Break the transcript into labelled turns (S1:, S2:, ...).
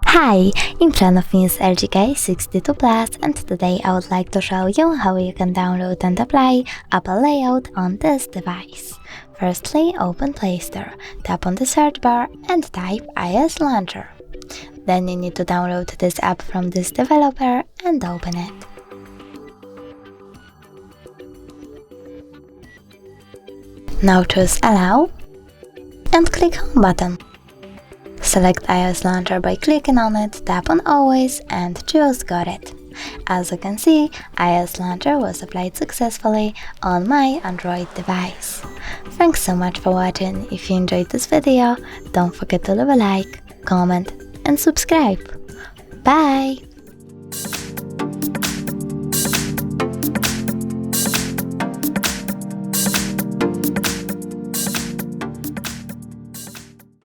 S1: Hi, in front of me is LG K62 Plus, and today I would like to show you how you can download and apply Apple Layout on this device. Firstly, open Play Store, tap on the search bar and type iOS Launcher. Then you need to download this app from this developer and open it. Now choose Allow and click Home button. Select iOS Launcher by clicking on it, tap on Always and choose Got it. As you can see, iOS Launcher was applied successfully on my Android device. Thanks so much for watching. If you enjoyed this video, don't forget to leave a like, comment and subscribe. Bye!